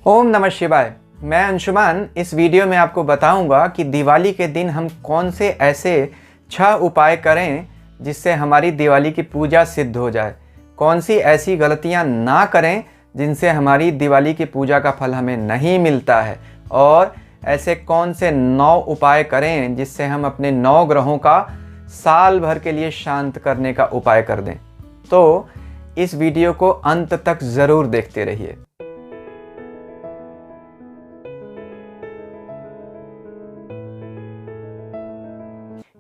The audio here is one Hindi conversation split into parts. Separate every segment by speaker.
Speaker 1: ओम नमः शिवाय। मैं अंशुमान इस वीडियो में आपको बताऊंगा कि दिवाली के दिन हम कौन से ऐसे 6 उपाय करें जिससे हमारी दिवाली की पूजा सिद्ध हो जाए। कौन सी ऐसी गलतियां ना करें जिनसे हमारी दिवाली की पूजा का फल हमें नहीं मिलता है, और ऐसे कौन से 9 उपाय करें जिससे हम अपने 9 ग्रहों का साल भर के लिए शांत करने का उपाय कर दें। तो इस वीडियो को अंत तक ज़रूर देखते रहिए।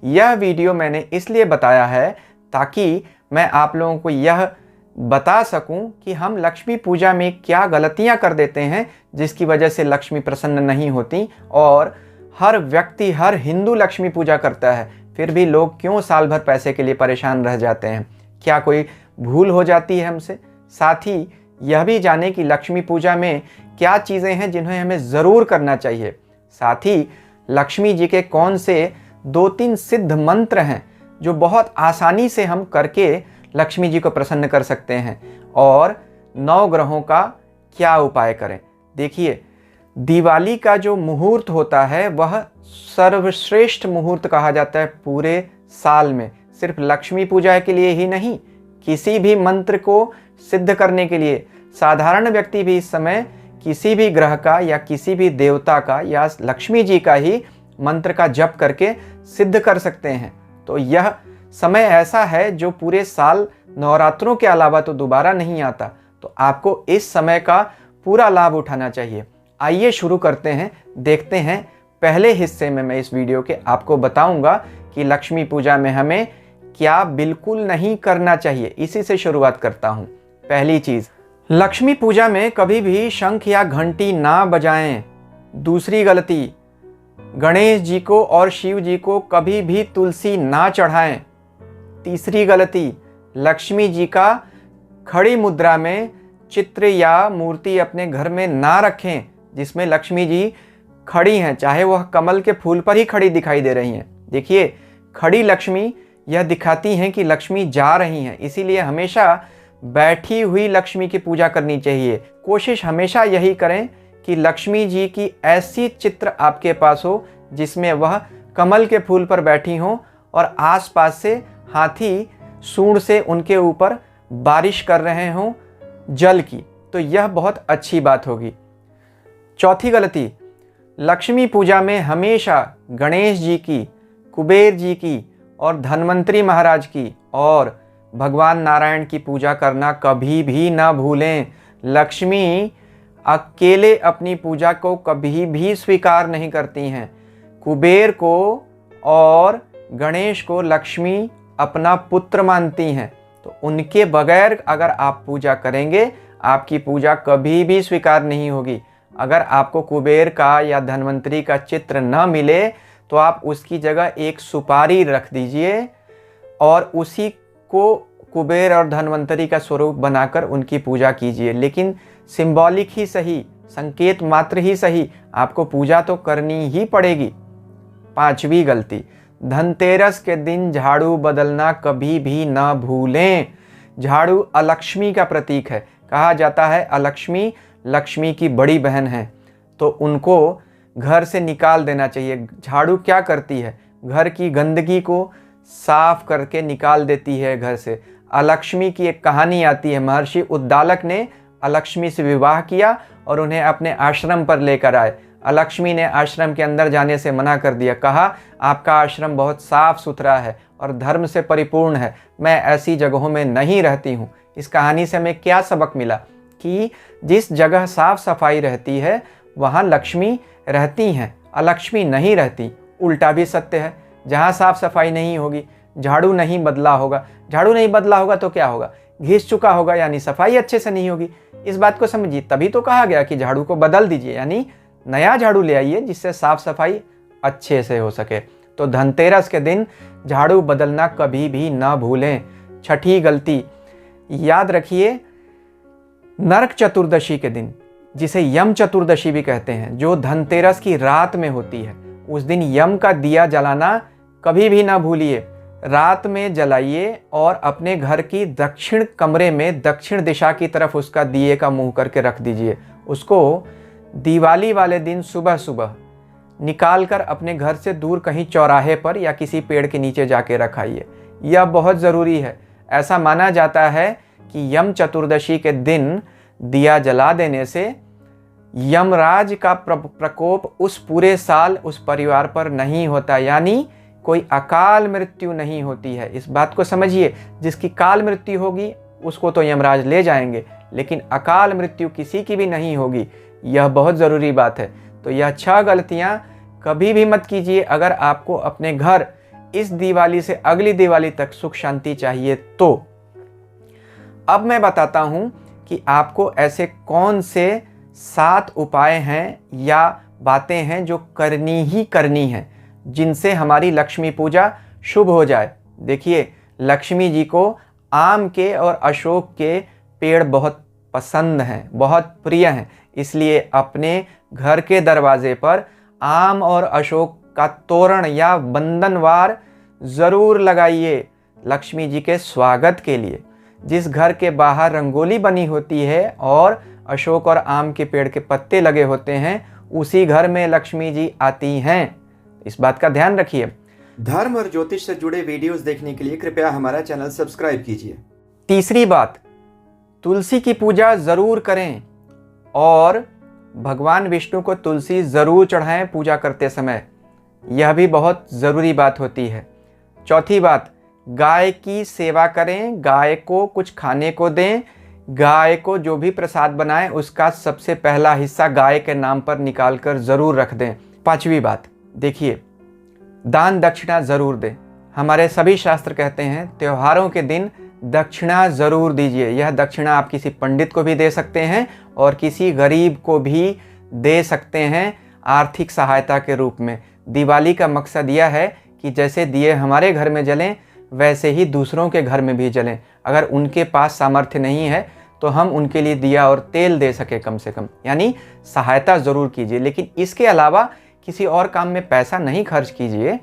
Speaker 1: यह वीडियो मैंने इसलिए बताया है ताकि मैं आप लोगों को यह बता सकूं कि हम लक्ष्मी पूजा में क्या गलतियां कर देते हैं जिसकी वजह से लक्ष्मी प्रसन्न नहीं होती, और हर व्यक्ति, हर हिंदू लक्ष्मी पूजा करता है, फिर भी लोग क्यों साल भर पैसे के लिए परेशान रह जाते हैं। क्या कोई भूल हो जाती है हमसे? साथ ही यह भी जाने कि लक्ष्मी पूजा में क्या चीज़ें हैं जिन्हें हमें ज़रूर करना चाहिए। साथ ही लक्ष्मी जी के कौन से 2-3 सिद्ध मंत्र हैं जो बहुत आसानी से हम करके लक्ष्मी जी को प्रसन्न कर सकते हैं, और 9 ग्रहों का क्या उपाय करें। देखिए, दिवाली का जो मुहूर्त होता है वह सर्वश्रेष्ठ मुहूर्त कहा जाता है पूरे साल में। सिर्फ लक्ष्मी पूजा के लिए ही नहीं, किसी भी मंत्र को सिद्ध करने के लिए साधारण व्यक्ति भी इस समय किसी भी ग्रह का या किसी भी देवता का या लक्ष्मी जी का ही मंत्र का जप करके सिद्ध कर सकते हैं। तो यह समय ऐसा है जो पूरे साल नवरात्रों के अलावा तो दोबारा नहीं आता, तो आपको इस समय का पूरा लाभ उठाना चाहिए। आइए शुरू करते हैं, देखते हैं। पहले हिस्से में मैं इस वीडियो के आपको बताऊंगा कि लक्ष्मी पूजा में हमें क्या बिल्कुल नहीं करना चाहिए। इसी से शुरुआत करता हूं। पहली चीज, लक्ष्मी पूजा में कभी भी शंख या घंटी ना बजाएं। दूसरी गलती, गणेश जी को और शिव जी को कभी भी तुलसी ना चढ़ाएं। तीसरी गलती, लक्ष्मी जी का खड़ी मुद्रा में चित्र या मूर्ति अपने घर में ना रखें जिसमें लक्ष्मी जी खड़ी हैं, चाहे वह कमल के फूल पर ही खड़ी दिखाई दे रही हैं। देखिए, खड़ी लक्ष्मी यह दिखाती हैं कि लक्ष्मी जा रही हैं, इसीलिए हमेशा बैठी हुई लक्ष्मी की पूजा करनी चाहिए। कोशिश हमेशा यही करें कि लक्ष्मी जी की ऐसी चित्र आपके पास हो जिसमें वह कमल के फूल पर बैठी हों और आसपास से हाथी सूंड से उनके ऊपर बारिश कर रहे हों जल की, तो यह बहुत अच्छी बात होगी। चौथी गलती, लक्ष्मी पूजा में हमेशा गणेश जी की, कुबेर जी की और धन्वंतरी महाराज की और भगवान नारायण की पूजा करना कभी भी ना भूलें। लक्ष्मी अकेले अपनी पूजा को कभी भी स्वीकार नहीं करती हैं। कुबेर को और गणेश को लक्ष्मी अपना पुत्र मानती हैं, तो उनके बगैर अगर आप पूजा करेंगे आपकी पूजा कभी भी स्वीकार नहीं होगी। अगर आपको कुबेर का या धन्वंतरी का चित्र न मिले तो आप उसकी जगह एक सुपारी रख दीजिए और उसी को कुबेर और धन्वंतरी का स्वरूप बनाकर उनकी पूजा कीजिए। लेकिन सिंबॉलिक ही सही, संकेत मात्र ही सही, आपको पूजा तो करनी ही पड़ेगी। पांचवी गलती, धनतेरस के दिन झाड़ू बदलना कभी भी ना भूलें। झाड़ू अलक्ष्मी का प्रतीक है। कहा जाता है अलक्ष्मी लक्ष्मी की बड़ी बहन है, तो उनको घर से निकाल देना चाहिए। झाड़ू क्या करती है? घर की गंदगी को साफ करके निकाल देती है घर से। अलक्ष्मी की एक कहानी आती है, महर्षि उद्दालक ने अलक्ष्मी से विवाह किया और उन्हें अपने आश्रम पर लेकर आए। अलक्ष्मी ने आश्रम के अंदर जाने से मना कर दिया, कहा आपका आश्रम बहुत साफ सुथरा है और धर्म से परिपूर्ण है, मैं ऐसी जगहों में नहीं रहती हूँ। इस कहानी से हमें क्या सबक मिला कि जिस जगह साफ सफाई रहती है वहाँ लक्ष्मी रहती हैं, अलक्ष्मी नहीं रहती। उल्टा भी सत्य है, जहाँ साफ सफाई नहीं होगी, झाड़ू नहीं बदला होगा, झाड़ू नहीं बदला होगा तो क्या होगा? घिस चुका होगा, यानी सफाई अच्छे से नहीं होगी। इस बात को समझिए, तभी तो कहा गया कि झाड़ू को बदल दीजिए, यानी नया झाड़ू ले आइए जिससे साफ सफाई अच्छे से हो सके। तो धनतेरस के दिन झाड़ू बदलना कभी भी ना भूलें। छठी गलती, याद रखिए, नरक चतुर्दशी के दिन, जिसे यम चतुर्दशी भी कहते हैं, जो धनतेरस की रात में होती है, उस दिन यम का दिया जलाना कभी भी ना भूलिए। रात में जलाइए और अपने घर की दक्षिण कमरे में दक्षिण दिशा की तरफ उसका दिए का मुंह करके रख दीजिए। उसको दिवाली वाले दिन सुबह सुबह निकाल कर अपने घर से दूर कहीं चौराहे पर या किसी पेड़ के नीचे जाके रखाइए। यह बहुत ज़रूरी है। ऐसा माना जाता है कि यम चतुर्दशी के दिन दिया जला देने से यमराज का प्रकोप उस पूरे साल उस परिवार पर नहीं होता, यानी कोई अकाल मृत्यु नहीं होती है। इस बात को समझिए, जिसकी काल मृत्यु होगी उसको तो यमराज ले जाएंगे, लेकिन अकाल मृत्यु किसी की भी नहीं होगी। यह बहुत ज़रूरी बात है। तो यह 6 गलतियाँ कभी भी मत कीजिए अगर आपको अपने घर इस दिवाली से अगली दिवाली तक सुख शांति चाहिए तो। अब मैं बताता हूँ कि आपको ऐसे कौन से 7 उपाय हैं या बातें हैं जो करनी ही करनी हैं, जिनसे हमारी लक्ष्मी पूजा शुभ हो जाए। देखिए, लक्ष्मी जी को आम के और अशोक के पेड़ बहुत पसंद हैं, बहुत प्रिय हैं, इसलिए अपने घर के दरवाजे पर आम और अशोक का तोरण या बंधनवार ज़रूर लगाइए लक्ष्मी जी के स्वागत के लिए। जिस घर के बाहर रंगोली बनी होती है और अशोक और आम के पेड़ के पत्ते लगे होते हैं, उसी घर में लक्ष्मी जी आती हैं। इस बात का ध्यान रखिए।
Speaker 2: धर्म और ज्योतिष से जुड़े वीडियोस देखने के लिए कृपया हमारा चैनल सब्सक्राइब कीजिए।
Speaker 1: तीसरी बात, तुलसी की पूजा ज़रूर करें और भगवान विष्णु को तुलसी ज़रूर चढ़ाएं पूजा करते समय। यह भी बहुत ज़रूरी बात होती है। चौथी बात, गाय की सेवा करें, गाय को कुछ खाने को दें, गाय को जो भी प्रसाद बनाएं उसका सबसे पहला हिस्सा गाय के नाम पर निकाल कर ज़रूर रख दें। पांचवी बात, देखिए, दान दक्षिणा ज़रूर दें। हमारे सभी शास्त्र कहते हैं त्योहारों के दिन दक्षिणा ज़रूर दीजिए। यह दक्षिणा आप किसी पंडित को भी दे सकते हैं और किसी गरीब को भी दे सकते हैं आर्थिक सहायता के रूप में। दिवाली का मकसद यह है कि जैसे दिए हमारे घर में जलें वैसे ही दूसरों के घर में भी जलें। अगर उनके पास सामर्थ्य नहीं है तो हम उनके लिए दिया और तेल दे सके कम से कम, यानी सहायता ज़रूर कीजिए। लेकिन इसके अलावा किसी और काम में पैसा नहीं खर्च कीजिए।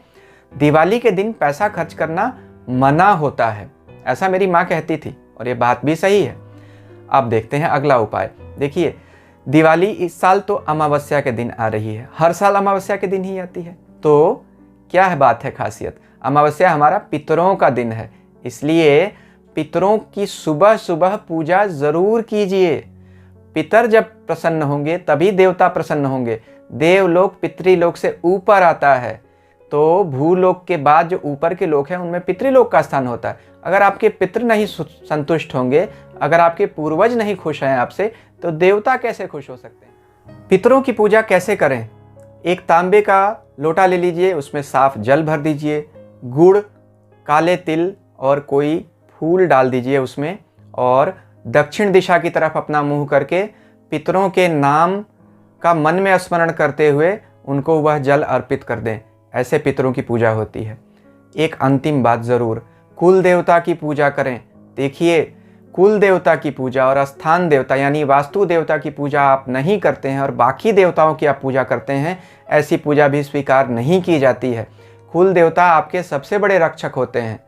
Speaker 1: दिवाली के दिन पैसा खर्च करना मना होता है, ऐसा मेरी माँ कहती थी और ये बात भी सही है। अब देखते हैं अगला उपाय। देखिए, दिवाली इस साल तो अमावस्या के दिन आ रही है, हर साल अमावस्या के दिन ही आती है। तो क्या है बात है खासियत, अमावस्या हमारा पितरों का दिन है, इसलिए पितरों की सुबह सुबह पूजा ज़रूर कीजिए। पितर जब प्रसन्न होंगे तभी देवता प्रसन्न होंगे। देवलोक पितृलोक से ऊपर आता है, तो भूलोक के बाद जो ऊपर के लोक हैं उनमें पितृलोक का स्थान होता है। अगर आपके पितृ नहीं संतुष्ट होंगे, अगर आपके पूर्वज नहीं खुश हैं आपसे, तो देवता कैसे खुश हो सकते हैं। पितरों की पूजा कैसे करें? एक तांबे का लोटा ले लीजिए, उसमें साफ जल भर दीजिए, गुड़, काले तिल और कोई फूल डाल दीजिए उसमें, और दक्षिण दिशा की तरफ अपना मुंह करके पितरों के नाम का मन में स्मरण करते हुए उनको वह जल अर्पित कर दें। ऐसे पितरों की पूजा होती है। एक अंतिम बात ज़रूर, कुल देवता की पूजा करें। देखिए, कुल देवता की पूजा और स्थान देवता यानी वास्तु देवता की पूजा आप नहीं करते हैं और बाकी देवताओं की आप पूजा करते हैं, ऐसी पूजा भी स्वीकार नहीं की जाती है। कुल देवता आपके सबसे बड़े रक्षक होते हैं।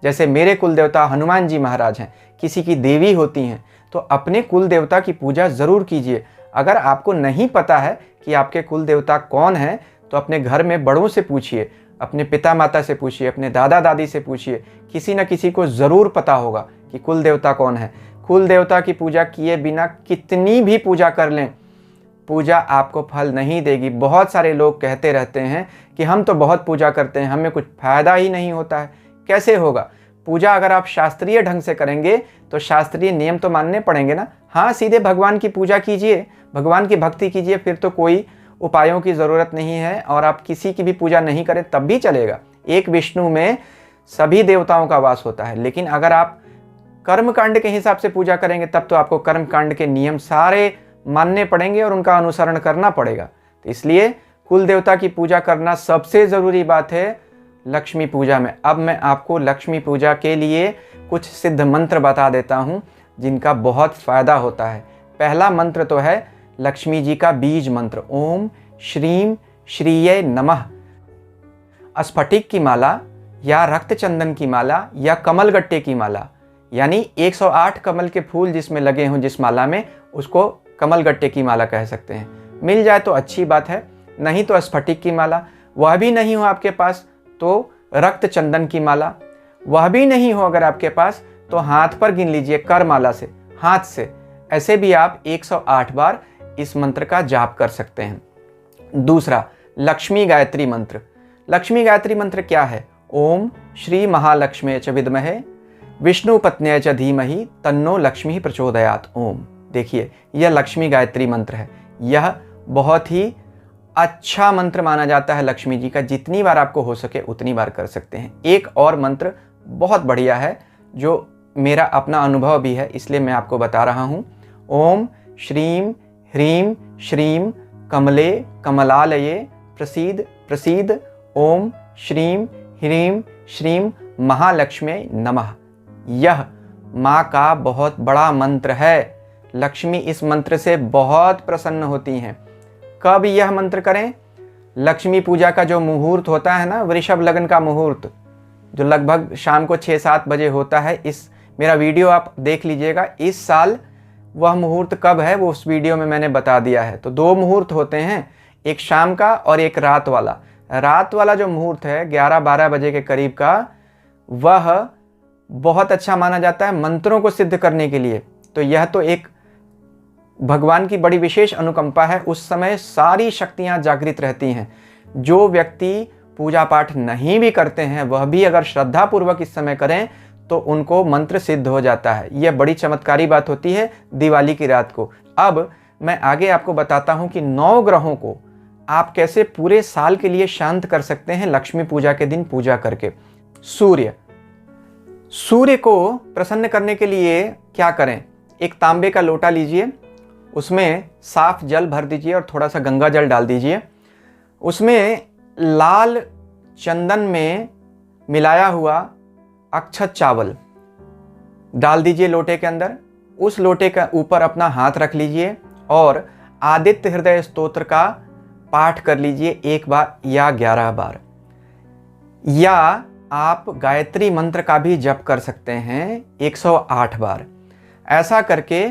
Speaker 1: जैसे मेरे कुल देवता हनुमान जी महाराज हैं, किसी की देवी होती हैं, तो अपने कुल देवता की पूजा ज़रूर कीजिए। अगर आपको नहीं पता है कि आपके कुल देवता कौन हैं, तो अपने घर में बड़ों से पूछिए, अपने पिता माता से पूछिए, अपने दादा दादी से पूछिए, किसी न किसी को ज़रूर पता होगा कि कुल देवता कौन है। कुल देवता की पूजा किए बिना कितनी भी पूजा कर लें, पूजा आपको फल नहीं देगी। बहुत सारे लोग कहते रहते हैं कि हम तो बहुत पूजा करते हैं, हमें कुछ फ़ायदा ही नहीं होता है। कैसे होगा? पूजा अगर आप शास्त्रीय ढंग से करेंगे तो शास्त्रीय नियम तो मानने पड़ेंगे ना। हाँ, सीधे भगवान की पूजा कीजिए, भगवान की भक्ति कीजिए, फिर तो कोई उपायों की ज़रूरत नहीं है और आप किसी की भी पूजा नहीं करें तब भी चलेगा। एक विष्णु में सभी देवताओं का वास होता है। लेकिन अगर आप कर्मकांड के हिसाब से पूजा करेंगे तब तो आपको कर्मकांड के नियम सारे मानने पड़ेंगे और उनका अनुसरण करना पड़ेगा। तो इसलिए कुल देवता की पूजा करना सबसे ज़रूरी बात है लक्ष्मी पूजा में। अब मैं आपको लक्ष्मी पूजा के लिए कुछ सिद्ध मंत्र बता देता हूँ जिनका बहुत फ़ायदा होता है। पहला मंत्र तो है लक्ष्मी जी का बीज मंत्र, ओम श्रीम श्रीये नमः। स्फटिक की माला या रक्त चंदन की माला या कमलगट्टे की माला, यानी 108 कमल के फूल जिसमें लगे हों जिस माला में, उसको कमलगट्टे की माला कह सकते हैं। मिल जाए तो अच्छी बात है, नहीं तो स्फटिक की माला, वह भी नहीं हो आपके पास तो रक्त चंदन की माला, वह भी नहीं हो अगर आपके पास तो हाथ पर गिन लीजिए करमाला से, हाथ से। ऐसे भी आप 108 बार इस मंत्र का जाप कर सकते हैं। दूसरा, लक्ष्मी गायत्री मंत्र। लक्ष्मी गायत्री मंत्र क्या है? ओम श्री महालक्ष्मी च विद्महे विष्णु पत्न्यै च धीमहि तन्नो लक्ष्मी प्रचोदयात्। ओम। देखिए, यह लक्ष्मी गायत्री मंत्र है। यह बहुत ही अच्छा मंत्र माना जाता है लक्ष्मी जी का। जितनी बार आपको हो सके उतनी बार कर सकते हैं। एक और मंत्र बहुत बढ़िया है जो मेरा अपना अनुभव भी है, इसलिए मैं आपको बता रहा हूँ। ओम श्रीम ह्रीम श्रीम कमले कमलालये प्रसीद प्रसीद ओम श्रीम ह्रीम श्रीम महालक्ष्मी नमः। यह माँ का बहुत बड़ा मंत्र है। लक्ष्मी इस मंत्र से बहुत प्रसन्न होती हैं। कब यह मंत्र करें? लक्ष्मी पूजा का जो मुहूर्त होता है ना, वृषभ लग्न का मुहूर्त, जो लगभग शाम को 6-7 बजे होता है। इस मेरा वीडियो आप देख लीजिएगा। इस साल वह मुहूर्त कब है वो उस वीडियो में मैंने बता दिया है। तो 2 मुहूर्त होते हैं, एक शाम का और एक रात वाला। रात वाला जो मुहूर्त है 11-12 बजे के करीब का, वह बहुत अच्छा माना जाता है मंत्रों को सिद्ध करने के लिए। तो यह तो एक भगवान की बड़ी विशेष अनुकंपा है। उस समय सारी शक्तियां जागृत रहती हैं। जो व्यक्ति पूजा पाठ नहीं भी करते हैं वह भी अगर श्रद्धा पूर्वक इस समय करें तो उनको मंत्र सिद्ध हो जाता है। यह बड़ी चमत्कारी बात होती है दिवाली की रात को। अब मैं आगे आपको बताता हूं कि 9 ग्रहों को आप कैसे पूरे साल के लिए शांत कर सकते हैं लक्ष्मी पूजा के दिन पूजा करके। सूर्य को प्रसन्न करने के लिए क्या करें? एक तांबे का लोटा लीजिए, उसमें साफ जल भर दीजिए और थोड़ा सा गंगा जल डाल दीजिए। उसमें लाल चंदन में मिलाया हुआ अक्षत चावल डाल दीजिए लोटे के अंदर। उस लोटे के ऊपर अपना हाथ रख लीजिए और आदित्य हृदय स्तोत्र का पाठ कर लीजिए 1 बार या 11 बार। या आप गायत्री मंत्र का भी जप कर सकते हैं 108 बार। ऐसा करके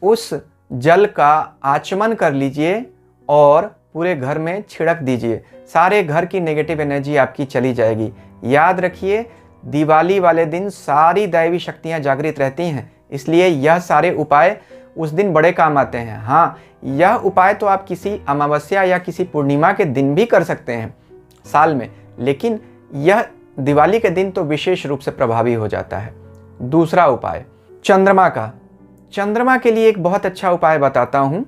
Speaker 1: उस जल का आचमन कर लीजिए और पूरे घर में छिड़क दीजिए। सारे घर की नेगेटिव एनर्जी आपकी चली जाएगी। याद रखिए, दिवाली वाले दिन सारी दैवी शक्तियां जागृत रहती हैं, इसलिए यह सारे उपाय उस दिन बड़े काम आते हैं। हाँ, यह उपाय तो आप किसी अमावस्या या किसी पूर्णिमा के दिन भी कर सकते हैं साल में, लेकिन यह दिवाली के दिन तो विशेष रूप से प्रभावी हो जाता है। दूसरा उपाय चंद्रमा का। चंद्रमा के लिए एक बहुत अच्छा उपाय बताता हूँ।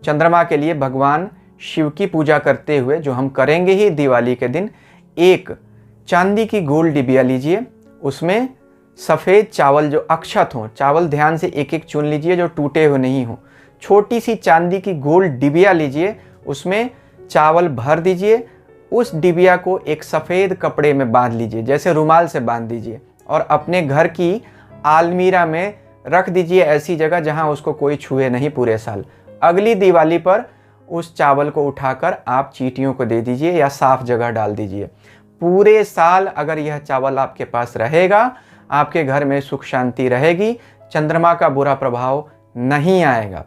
Speaker 1: चंद्रमा के लिए भगवान शिव की पूजा करते हुए, जो हम करेंगे ही दिवाली के दिन, एक चांदी की गोल डिबिया लीजिए। उसमें सफ़ेद चावल जो अक्षत हों, चावल ध्यान से एक एक चुन लीजिए जो टूटे हुए नहीं हों। छोटी सी चांदी की गोल डिबिया लीजिए, उसमें चावल भर दीजिए। उस डिबिया को एक सफ़ेद कपड़े में बांध लीजिए, जैसे रुमाल से बांध दीजिए, और अपने घर की आलमीरा में रख दीजिए, ऐसी जगह जहां उसको कोई छुए नहीं पूरे साल। अगली दिवाली पर उस चावल को उठाकर आप चींटियों को दे दीजिए या साफ जगह डाल दीजिए। पूरे साल अगर यह चावल आपके पास रहेगा, आपके घर में सुख शांति रहेगी, चंद्रमा का बुरा प्रभाव नहीं आएगा।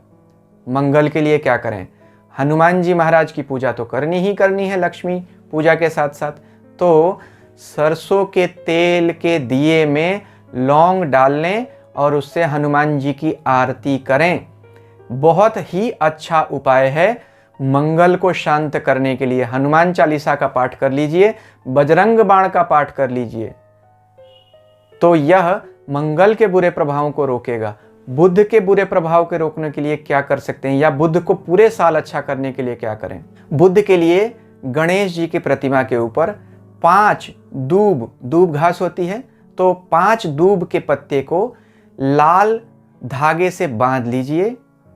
Speaker 1: मंगल के लिए क्या करें? हनुमान जी महाराज की पूजा तो करनी ही करनी है लक्ष्मी पूजा के साथ साथ। तो सरसों के तेल के दिए में लौंग डाल लें और उससे हनुमान जी की आरती करें। बहुत ही अच्छा उपाय है मंगल को शांत करने के लिए। हनुमान चालीसा का पाठ कर लीजिए, बजरंग बाण का पाठ कर लीजिए, तो यह मंगल के बुरे प्रभावों को रोकेगा। बुध के बुरे प्रभाव के रोकने के लिए क्या कर सकते हैं, या बुध को पूरे साल अच्छा करने के लिए क्या करें? बुध के लिए गणेश जी की प्रतिमा के ऊपर 5 दूब घास होती है, तो 5 दूब के पत्ते को लाल धागे से बांध लीजिए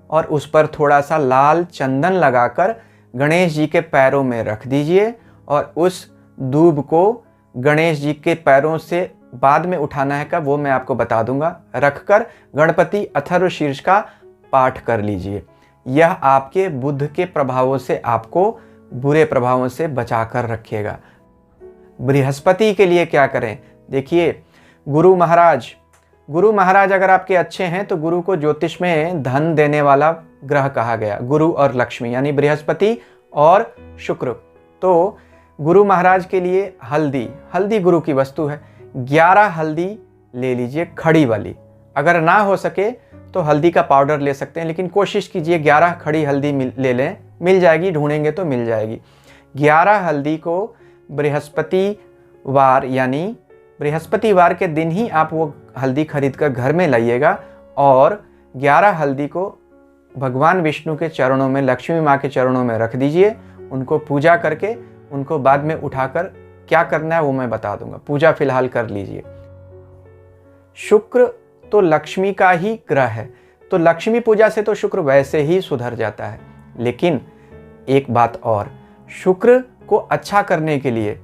Speaker 1: और उस पर थोड़ा सा लाल चंदन लगाकर गणेश जी के पैरों में रख दीजिए, और उस दूब को गणेश जी के पैरों से बाद में उठाना है कब वो मैं आपको बता दूंगा, रखकर गणपति अथर्वशीर्ष का पाठ कर लीजिए। यह आपके बुध के प्रभावों से, आपको बुरे प्रभावों से बचा कर रखेगा। बृहस्पति के लिए क्या करें? देखिए, गुरु महाराज अगर आपके अच्छे हैं तो गुरु को ज्योतिष में धन देने वाला ग्रह कहा गया, गुरु और लक्ष्मी, यानी बृहस्पति और शुक्र। तो गुरु महाराज के लिए हल्दी, हल्दी गुरु की वस्तु है। 11 हल्दी ले लीजिए, खड़ी वाली। अगर ना हो सके तो हल्दी का पाउडर ले सकते हैं, लेकिन कोशिश कीजिए 11 खड़ी हल्दी ले लें, मिल जाएगी, ढूंढेंगे तो मिल जाएगी। 11 हल्दी को बृहस्पतिवार, यानी बृहस्पतिवार के दिन ही आप वो हल्दी खरीद कर घर में लाइएगा और 11 हल्दी को भगवान विष्णु के चरणों में, लक्ष्मी माँ के चरणों में रख दीजिए। उनको पूजा करके उनको बाद में उठाकर क्या करना है वो मैं बता दूंगा। पूजा फिलहाल कर लीजिए। शुक्र तो लक्ष्मी का ही ग्रह है, तो लक्ष्मी पूजा से तो शुक्र वैसे ही सुधर जाता है। लेकिन एक बात और, शुक्र को अच्छा करने के लिए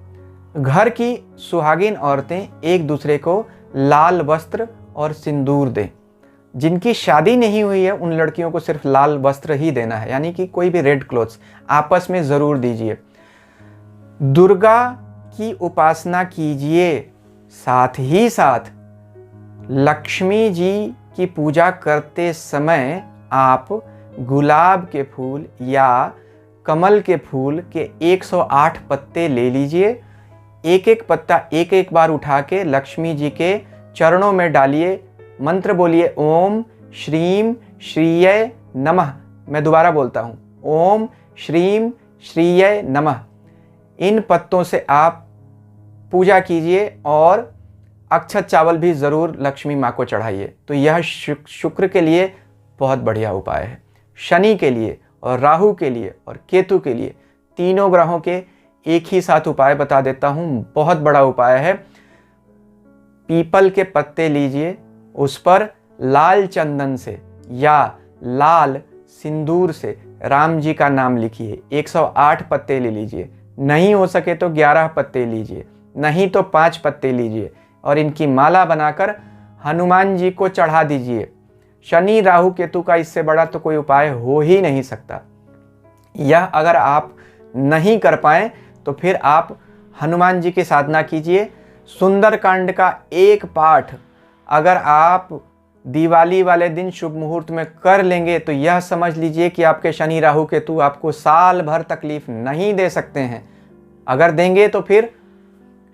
Speaker 1: घर की सुहागिन औरतें एक दूसरे को लाल वस्त्र और सिंदूर दें। जिनकी शादी नहीं हुई है उन लड़कियों को सिर्फ लाल वस्त्र ही देना है, यानी कि कोई भी रेड क्लॉथ्स आपस में ज़रूर दीजिए। दुर्गा की उपासना कीजिए, साथ ही साथ लक्ष्मी जी की पूजा करते समय आप गुलाब के फूल या कमल के फूल के 108 पत्ते ले लीजिए। एक एक पत्ता एक एक बार उठा के लक्ष्मी जी के चरणों में डालिए। मंत्र बोलिए, ओम श्रीम श्रीय नमः। मैं दोबारा बोलता हूँ, ओम श्रीम श्रीय नमः। इन पत्तों से आप पूजा कीजिए और अक्षत चावल भी ज़रूर लक्ष्मी माँ को चढ़ाइए। तो यह शुक्र के लिए बहुत बढ़िया उपाय है। शनि के लिए और राहु के लिए और केतु के लिए, तीनों ग्रहों के एक ही साथ उपाय बता देता हूँ। बहुत बड़ा उपाय है। पीपल के पत्ते लीजिए, उस पर लाल चंदन से या लाल सिंदूर से राम जी का नाम लिखिए। 108 पत्ते ले लीजिए। नहीं हो सके तो 11 पत्ते लीजिए, नहीं तो 5 पत्ते लीजिए और इनकी माला बनाकर हनुमान जी को चढ़ा दीजिए। शनि राहु केतु का इससे बड़ा तो कोई उपाय हो ही नहीं सकता। यह अगर आप नहीं कर पाएं तो फिर आप हनुमान जी की साधना कीजिए। सुंदरकांड का एक पाठ अगर आप दिवाली वाले दिन शुभ मुहूर्त में कर लेंगे तो यह समझ लीजिए कि आपके शनि राहु केतु आपको साल भर तकलीफ नहीं दे सकते हैं। अगर देंगे तो फिर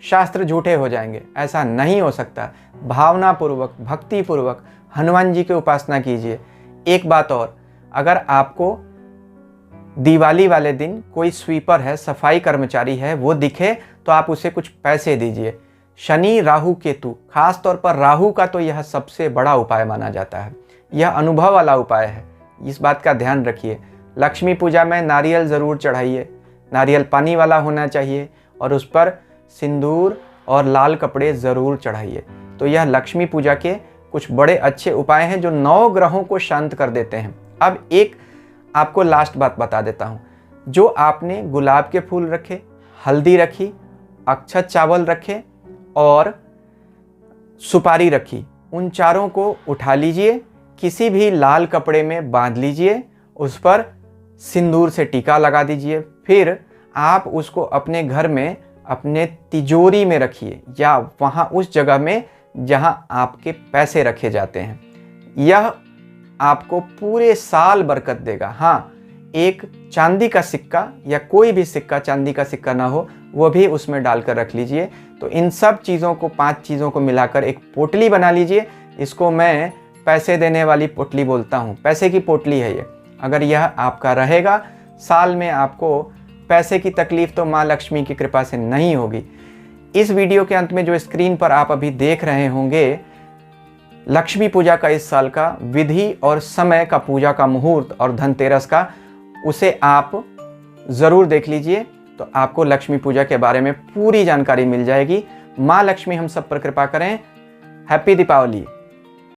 Speaker 1: शास्त्र झूठे हो जाएंगे, ऐसा नहीं हो सकता। भावना पूर्वक, भक्ति पूर्वक हनुमान जी की उपासना कीजिए। एक बात और, अगर आपको दिवाली वाले दिन कोई स्वीपर है, सफाई कर्मचारी है, वो दिखे तो आप उसे कुछ पैसे दीजिए। शनि राहु केतु, खास तौर पर राहु का तो यह सबसे बड़ा उपाय माना जाता है। यह अनुभव वाला उपाय है, इस बात का ध्यान रखिए। लक्ष्मी पूजा में नारियल ज़रूर चढ़ाइए। नारियल पानी वाला होना चाहिए और उस पर सिंदूर और लाल कपड़े ज़रूर चढ़ाइए। तो यह लक्ष्मी पूजा के कुछ बड़े अच्छे उपाय हैं जो 9 ग्रहों को शांत कर देते हैं। अब एक आपको लास्ट बात बता देता हूँ। जो आपने गुलाब के फूल रखे, हल्दी रखी, अक्षत चावल रखे और सुपारी रखी, उन चारों को उठा लीजिए, किसी भी लाल कपड़े में बांध लीजिए, उस पर सिंदूर से टीका लगा दीजिए। फिर आप उसको अपने घर में अपने तिजोरी में रखिए या वहाँ उस जगह में जहाँ आपके पैसे रखे जाते हैं। यह आपको पूरे साल बरकत देगा। हाँ, एक चांदी का सिक्का या कोई भी सिक्का, चांदी का सिक्का ना हो, वो भी उसमें डालकर रख लीजिए। तो इन सब चीज़ों को, 5 चीज़ों को मिलाकर एक पोटली बना लीजिए। इसको मैं पैसे देने वाली पोटली बोलता हूँ, पैसे की पोटली है ये। अगर यह आपका रहेगा, साल में आपको पैसे की तकलीफ तो माँ लक्ष्मी की कृपा से नहीं होगी। इस वीडियो के अंत में जो स्क्रीन पर आप अभी देख रहे होंगे, लक्ष्मी पूजा का इस साल का विधि और समय का, पूजा का मुहूर्त और धनतेरस का, उसे आप ज़रूर देख लीजिए। तो आपको लक्ष्मी पूजा के बारे में पूरी जानकारी मिल जाएगी। माँ लक्ष्मी हम सब पर कृपा करें। हैप्पी दीपावली।